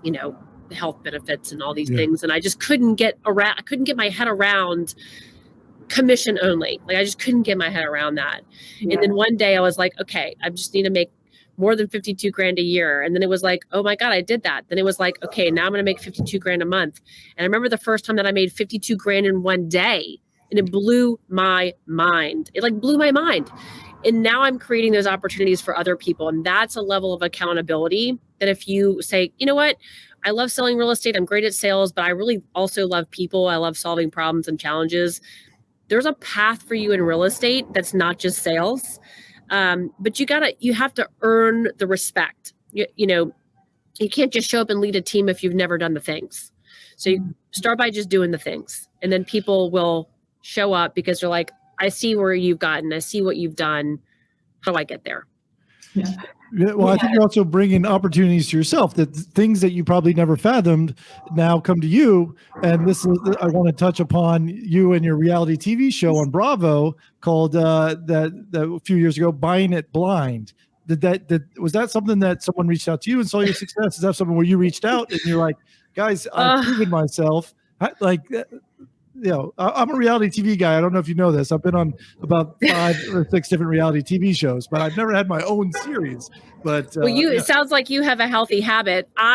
Speaker 4: health benefits and all these things. And I just couldn't get my head around commission only. Like I just couldn't get my head around that. Yeah. And then one day I was like, okay, I just need to make more than $52,000 a year. And then it was like, oh my God, I did that. Then it was like, okay, now I'm going to make $52,000 a month. And I remember the first time that I made $52,000 in one day, and it blew my mind. It like blew my mind. And now I'm creating those opportunities for other people. And that's a level of accountability that if you say, you know what, I love selling real estate, I'm great at sales, but I really also love people. I love solving problems and challenges. There's a path for you in real estate that's not just sales. But you have to earn the respect. You can't just show up and lead a team if you've never done the things. So you start by just doing the things, and then people will show up because they're like, I see where you've gotten, I see what you've done. How do I get there?
Speaker 3: Yeah. Well, I think you're also bringing opportunities to yourself, that things that you probably never fathomed now come to you. And I want to touch upon you and your reality TV show on Bravo called that a few years ago, Buying It Blind. Was that something that someone reached out to you and saw your success? Is that something where you reached out and you're like, guys, I've proven myself? I'm a reality TV guy. I don't know if you know this. I've been on about 5 or 6 different reality TV shows, but I've never had my own series. But
Speaker 4: it sounds like you have a healthy habit. No,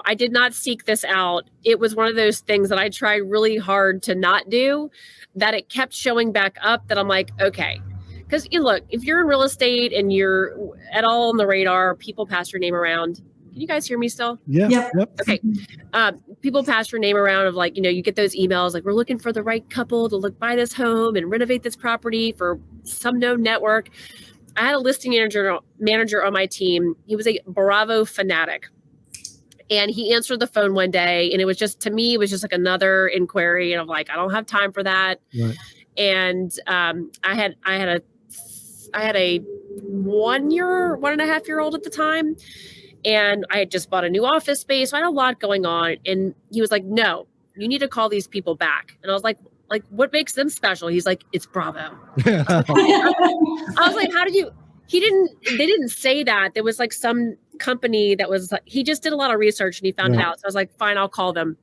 Speaker 4: I did not seek this out. It was one of those things that I tried really hard to not do, that it kept showing back up, that I'm like, okay. Because look, if you're in real estate and you're at all on the radar, people pass your name around. Can you guys hear me still?
Speaker 3: Yeah. Yep.
Speaker 4: Okay. People pass your name around of like, you get those emails like, we're looking for the right couple to buy this home and renovate this property for some known network. I had a listing manager on my team. He was a Bravo fanatic. And he answered the phone one day, and it was just like another inquiry. And I'm like, I don't have time for that. Right. And I had a 1.5-year-old at the time. And I had just bought a new office space. So I had a lot going on. And he was like, no, you need to call these people back. And I was like, what makes them special? He's like, it's Bravo. I was like, they didn't say that. There was like some company that was, he just did a lot of research and he found it out. So I was like, fine, I'll call them.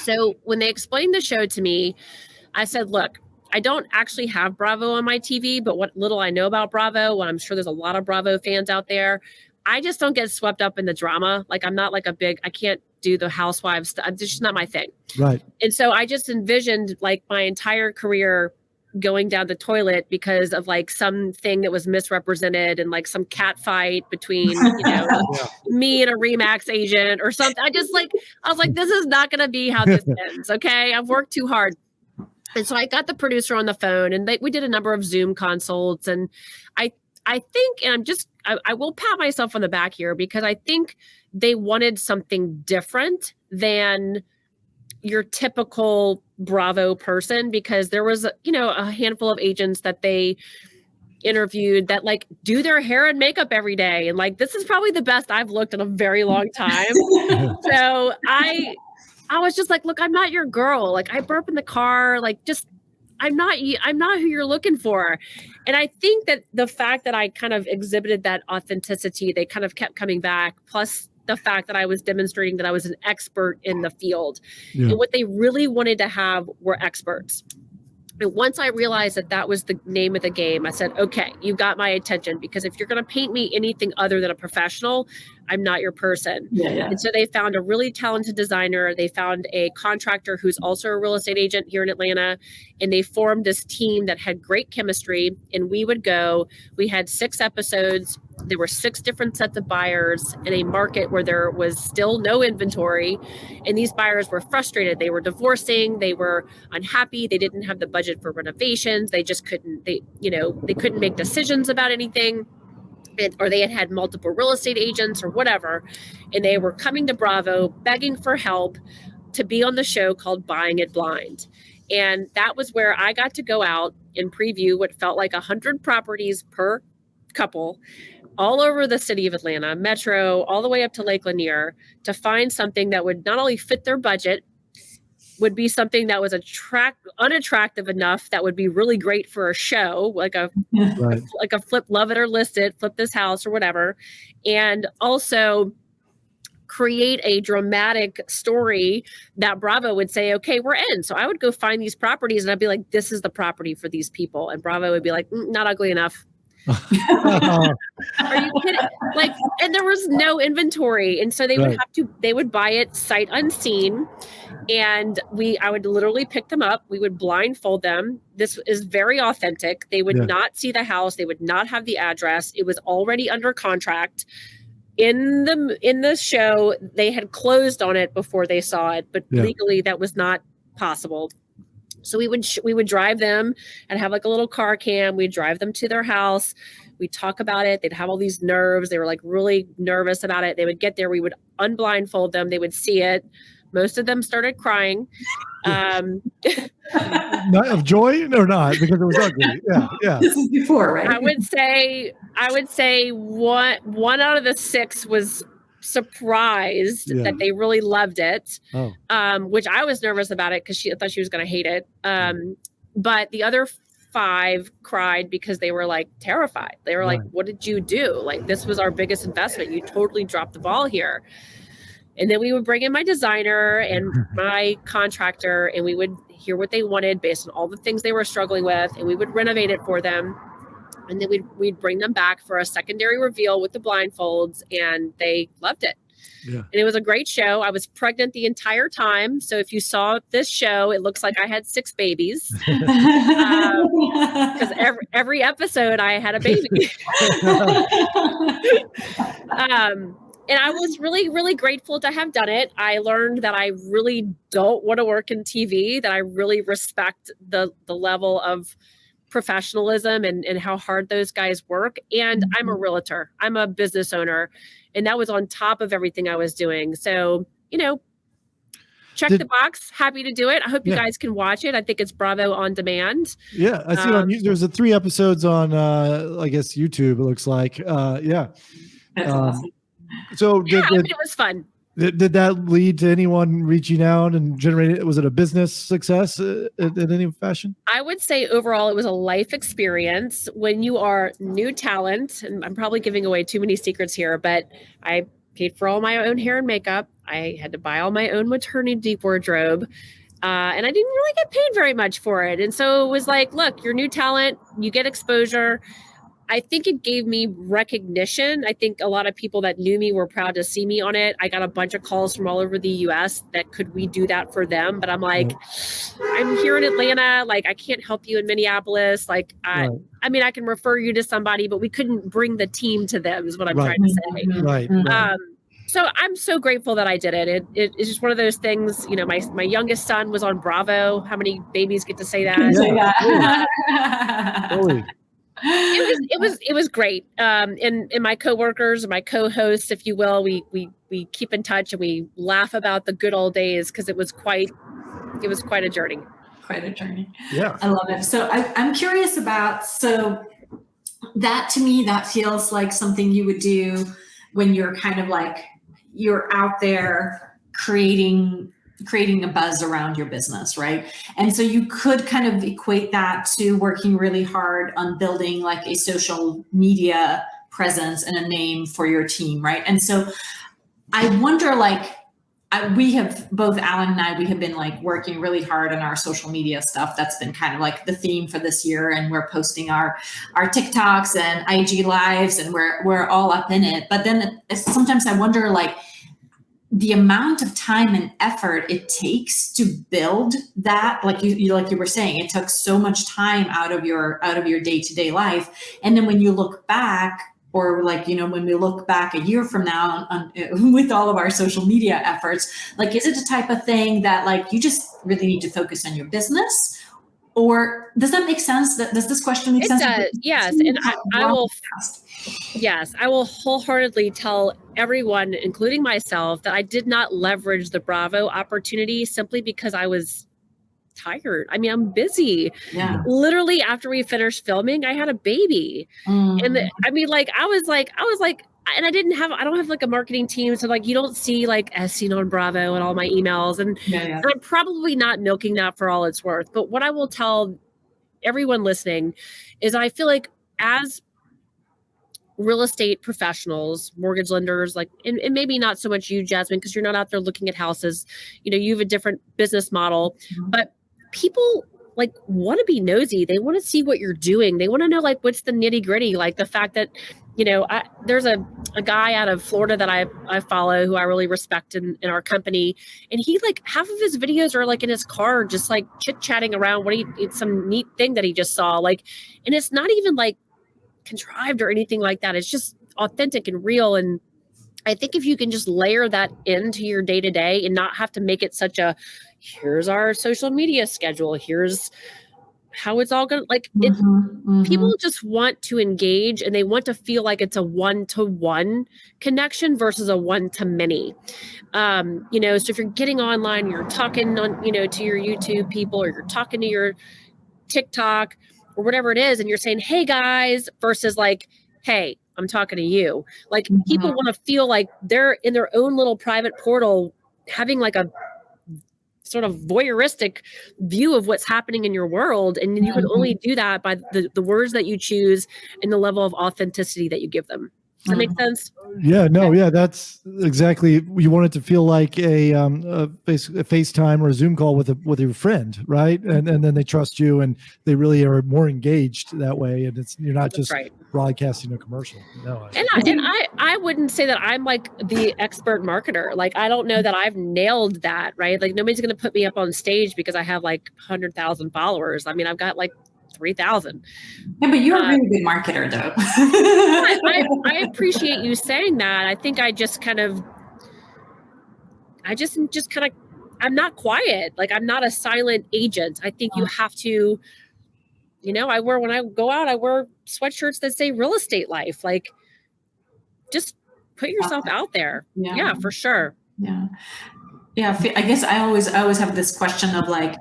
Speaker 4: So when they explained the show to me, I said, look, I don't actually have Bravo on my TV, but what little I know about Bravo, I'm sure there's a lot of Bravo fans out there, I just don't get swept up in the drama. Like I'm not like I can't do the housewives stuff. It's just not my thing.
Speaker 3: Right.
Speaker 4: And so I just envisioned like my entire career going down the toilet because of like something that was misrepresented and like some cat fight between, me and a Remax agent or something. I was like, this is not going to be how this ends. Okay. I've worked too hard. And so I got the producer on the phone and we did a number of Zoom consults. And I think, and I will pat myself on the back here because I think they wanted something different than your typical Bravo person, because there was, a handful of agents that they interviewed that like do their hair and makeup every day. And like, this is probably the best I've looked in a very long time. So I was just like, look, I'm not your girl. Like I burp in the car, like just, I'm not who you're looking for. And I think that the fact that I kind of exhibited that authenticity, they kind of kept coming back, plus the fact that I was demonstrating that I was an expert in the field. Yeah. And what they really wanted to have were experts. And once I realized that that was the name of the game, I said, okay, you got my attention, because if you're going to paint me anything other than a professional, I'm not your person. Yeah. And so they found a really talented designer. They found a contractor who's also a real estate agent here in Atlanta. And they formed this team that had great chemistry. And we had 6 episodes. There were 6 different sets of buyers in a market where there was still no inventory. And these buyers were frustrated. They were divorcing. They were unhappy. They didn't have the budget for renovations. They just couldn't, they couldn't make decisions about anything. Or they had multiple real estate agents or whatever. And they were coming to Bravo, begging for help to be on the show called Buying It Blind. And that was where I got to go out and preview what felt like 100 properties per couple all over the city of Atlanta, Metro, all the way up to Lake Lanier, to find something that would not only fit their budget, would be something that was unattractive enough that would be really great for a show, like a flip, love it or list it, flip this house or whatever, and also create a dramatic story that Bravo would say, okay, we're in. So I would go find these properties and I'd be like, this is the property for these people. And Bravo would be like, not ugly enough. Are you kidding? Like, and there was no inventory. And so they would buy it sight unseen. And I would literally pick them up. We would blindfold them. This is very authentic. They would not see the house. They would not have the address. It was already under contract. In the show, they had closed on it before they saw it, but legally that was not possible. So we would drive them and have like a little car cam. We'd drive them to their house. We'd talk about it. They'd have all these nerves. They were like really nervous about it. They would get there. We would unblindfold them. They would see it. Most of them started crying.
Speaker 3: Not of joy or not, because it was ugly. Yeah.
Speaker 2: This is before, right?
Speaker 4: I would say one out of the 6 was surprised that they really loved it, which I was nervous about it because I thought she was going to hate it. But the other 5 cried because they were like terrified. They were like, what did you do? Like, this was our biggest investment. You totally dropped the ball here. And then we would bring in my designer and my contractor, and we would hear what they wanted based on all the things they were struggling with, and we would renovate it for them. And then we'd bring them back for a secondary reveal with the blindfolds, and they loved it. Yeah. And it was a great show. I was pregnant the entire time. So if you saw this show, it looks like I had 6 babies. Because every episode I had a baby. And I was really, really grateful to have done it. I learned that I really don't want to work in TV, that I really respect the level of professionalism and how hard those guys work. And I'm a realtor. I'm a business owner. And that was on top of everything I was doing. So, check the box. Happy to do it. I hope you guys can watch it. I think it's Bravo on demand.
Speaker 3: Yeah, I see it on YouTube. There's 3 episodes on, I guess, YouTube, it looks like.
Speaker 2: That's awesome.
Speaker 3: So
Speaker 4: it was fun.
Speaker 3: Did that lead to anyone reaching out and generating? Was it a business success in any fashion?
Speaker 4: I would say overall it was a life experience. When you are new talent, and I'm probably giving away too many secrets here, but I paid for all my own hair and makeup. I had to buy all my own maternity wardrobe. And I didn't really get paid very much for it. And so it was like, look, you're new talent, you get exposure. I think it gave me recognition. I think a lot of people that knew me were proud to see me on it. I got a bunch of calls from all over the US that could we do that for them? But I'm like, I'm here in Atlanta. Like, I can't help you in Minneapolis. Like, I mean, I can refer you to somebody, but we couldn't bring the team to them is what I'm trying to say.
Speaker 3: Right.
Speaker 4: So I'm so grateful that I did it. It's just one of those things, you know, my youngest son was on Bravo. How many babies get to say that?
Speaker 3: Totally.
Speaker 4: It was great. And my coworkers, my co-hosts, if you will, we keep in touch and we laugh about the good old days because it was quite a journey.
Speaker 2: Quite a journey.
Speaker 3: Yeah.
Speaker 2: I love it. So I'm curious about, so that to me, that feels like something you would do when you're kind of like, you're out there creating a buzz around your business, right? And so you could kind of equate that to working really hard on building like a social media presence and a name for your team, right? And so I wonder, like, we have, both Alan and I, we have been like working really hard on our social media stuff. That's been kind of like the theme for this year. And we're posting our TikToks and IG lives and we're all up in it. But then sometimes I wonder, like, the amount of time and effort it takes to build that, like you were saying, it took so much time out of your day-to-day life. And then when you look back, or like, you know, when we look back a year from now on, with all of our social media efforts, like, is it the type of thing that like you just really need to focus on your business? Or does that make sense? Does this question make sense?
Speaker 4: It does, yes. And I will, yes, I will wholeheartedly tell everyone, including myself, that I did not leverage the Bravo opportunity simply because I was tired. I mean, I'm busy.
Speaker 2: Yeah.
Speaker 4: Literally after we finished filming, I had a baby. And I mean, like, I was like, and I don't have like a marketing team. So like, you don't see like as seen on Bravo and all my emails. And I'm probably not milking that for all it's worth. But what I will tell everyone listening is I feel like as real estate professionals, mortgage lenders, like, and maybe not so much you, Jasmine, because you're not out there looking at houses, you know, you have a different business model, but people like want to be nosy. They want to see what you're doing. They want to know like, what's the nitty gritty? Like the fact that, you know, there's a guy out of Florida that I follow who I really respect in our company. And he, like, half of his videos are like in his car, just like chit chatting around it's some neat thing that he just saw. Like, and it's not even like contrived or anything like that. It's just authentic and real. And I think if you can just layer that into your day to day and not have to make it such a, here's our social media schedule, here's how it's all going to, like, people just want to engage and they want to feel like it's a one-to-one connection versus a one-to-many. You know, so if you're getting online, you're talking on, you know, to your YouTube people, or you're talking to your TikTok or whatever it is, and you're saying, hey guys, versus like, hey, I'm talking to you. Like, people want to feel like they're in their own little private portal, having like a sort of voyeuristic view of what's happening in your world. And you can only do that by the words that you choose and the level of authenticity that you give them. Does that make sense?
Speaker 3: Yeah, no, yeah, that's exactly. You want it to feel like a FaceTime or a Zoom call with your friend, right? And then they trust you, and they really are more engaged that way. And you're not just broadcasting a commercial. No,
Speaker 4: I wouldn't say that I'm like the expert marketer. Like, I don't know that I've nailed that, right? Like, nobody's going to put me up on stage because I have like 100,000 followers. I mean, I've got like 3,000.
Speaker 2: Yeah, but you're a really good marketer, though.
Speaker 4: I appreciate you saying that. I think I just kind of, I'm not quiet. Like, I'm not a silent agent. I think you have to, you know, when I go out, I wear sweatshirts that say real estate life. Like, just put yourself out there. Yeah, for sure.
Speaker 2: Yeah. I guess I always have this question of like,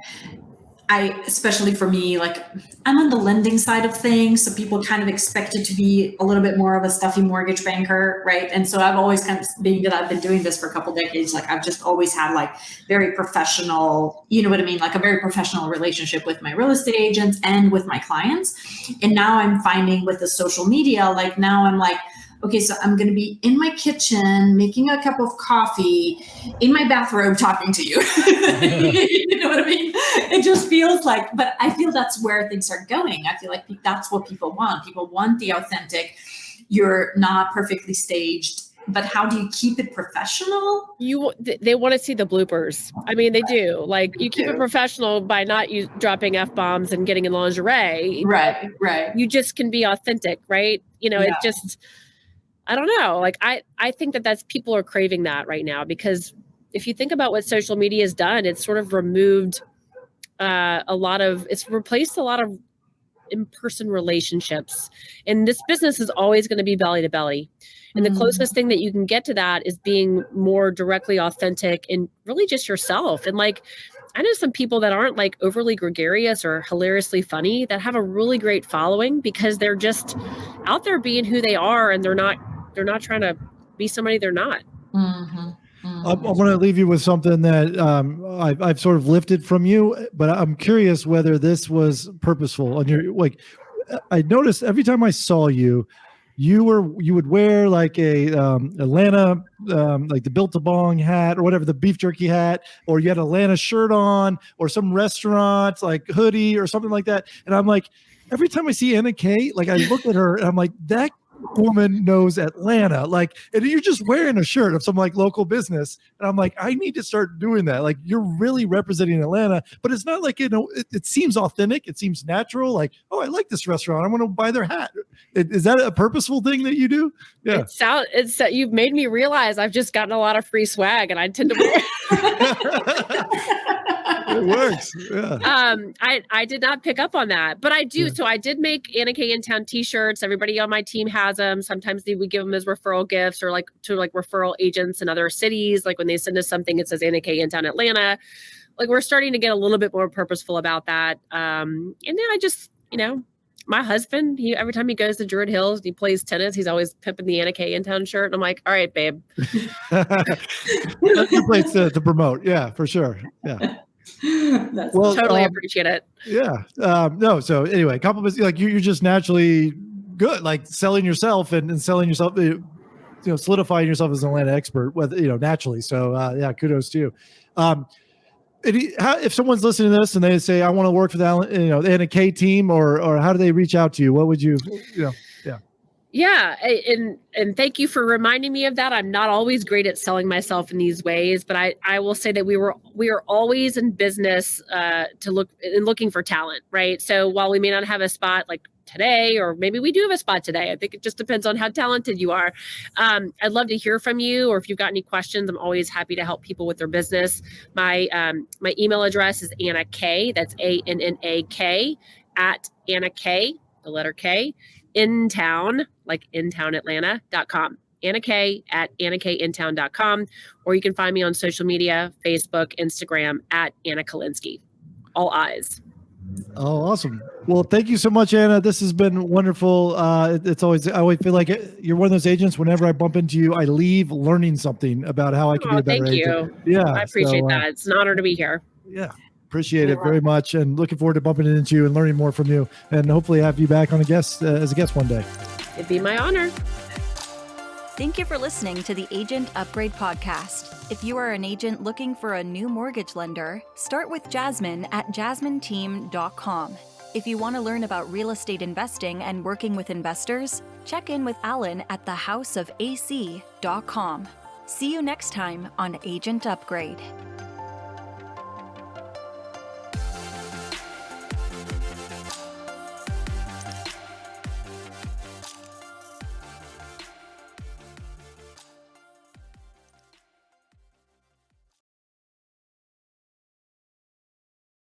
Speaker 2: especially for me, like, I'm on the lending side of things. So people kind of expect it to be a little bit more of a stuffy mortgage banker, right? And so I've always kind of, being that I've been doing this for a couple of decades, like, I've just always had like very professional, you know what I mean? Like a very professional relationship with my real estate agents and with my clients. And now I'm finding with the social media, like, now I'm like, okay, so I'm going to be in my kitchen, making a cup of coffee, in my bathrobe, talking to you. You know what I mean? It just feels like, but I feel that's where things are going. I feel like that's what people want. People want the authentic. You're not perfectly staged, but how do you keep it professional?
Speaker 4: They want to see the bloopers. I mean, they do. Like, you keep it professional by not dropping F-bombs and getting in lingerie.
Speaker 2: Right.
Speaker 4: You just can be authentic, right? It just, I don't know. Like, I think that's people are craving that right now, because if you think about what social media has done, it's sort of removed it's replaced a lot of in-person relationships. And this business is always going to be belly to belly. And the closest thing that you can get to that is being more directly authentic and really just yourself. And like, I know some people that aren't like overly gregarious or hilariously funny that have a really great following because they're just out there being who they are, and they're not trying to be somebody they're not.
Speaker 3: I want to leave you with something that I've sort of lifted from you, but I'm curious whether this was purposeful. On your, like, I noticed every time I saw you, you would wear like a Atlanta, like the Built-A-Bong hat or whatever, the beef jerky hat, or you had an Atlanta shirt on, or some restaurant like hoodie or something like that. And I'm like, every time I see Anna K, like I look at her and I'm like, that woman knows Atlanta. Like, and you're just wearing a shirt of some like local business, and I'm like, I need to start doing that. Like, you're really representing Atlanta, but it's not like, it seems authentic, it seems natural. Like, oh, I like this restaurant, I want to buy their hat. Is that a purposeful thing that you do? Yeah,
Speaker 4: it's you've made me realize I've just gotten a lot of free swag, and I tend to wear
Speaker 3: it works. Yeah.
Speaker 4: I did not pick up on that, but I do. Yeah. So I did make Anna K in Town t-shirts. Everybody on my team has them. Sometimes we give them as referral gifts, or like to like referral agents in other cities. Like when they send us something, it says Anna K in Town Atlanta. Like, we're starting to get a little bit more purposeful about that. And then I just, my husband, every time he goes to Druid Hills and he plays tennis, he's always pimping the Anna K in Town shirt. And I'm like, all right, babe.
Speaker 3: That's the place to promote. Yeah, for sure. Yeah.
Speaker 4: Totally appreciate it.
Speaker 3: Yeah. No. So anyway, compliments. Like, you're just naturally good, like selling yourself and selling yourself, solidifying yourself as an Atlanta expert, naturally. So yeah, kudos to you. If someone's listening to this and they say, I want to work for the Anna K team, or how do they reach out to you? What would you,
Speaker 4: Yeah. And thank you for reminding me of that. I'm not always great at selling myself in these ways, but I will say that we are always in business looking for talent, right? So while we may not have a spot like today, or maybe we do have a spot today, I think it just depends on how talented you are. I'd love to hear from you, or if you've got any questions, I'm always happy to help people with their business. My email address is Anna K, that's ANNAK, at Anna K, the letter K, in town, like in town Atlanta.com. Anna K at AnnaKintown.com, or you can find me on social media, Facebook, Instagram at Anna Kilinski. All eyes.
Speaker 3: Oh, awesome. Well, thank you so much, Anna. This has been wonderful. I always feel like you're one of those agents. Whenever I bump into you, I leave learning something about how I can be a better agent.
Speaker 4: Thank you. Yeah. I appreciate that. It's an honor to be here.
Speaker 3: Yeah. Appreciate it very much, and looking forward to bumping into you and learning more from you, and hopefully have you back on as a guest one day.
Speaker 4: It'd be my honor.
Speaker 1: Thank you for listening to the Agent Upgrade Podcast. If you are an agent looking for a new mortgage lender, start with Jasmine at jasmineteam.com. If you want to learn about real estate investing and working with investors, check in with Alan at thehouseofac.com. See you next time on Agent Upgrade.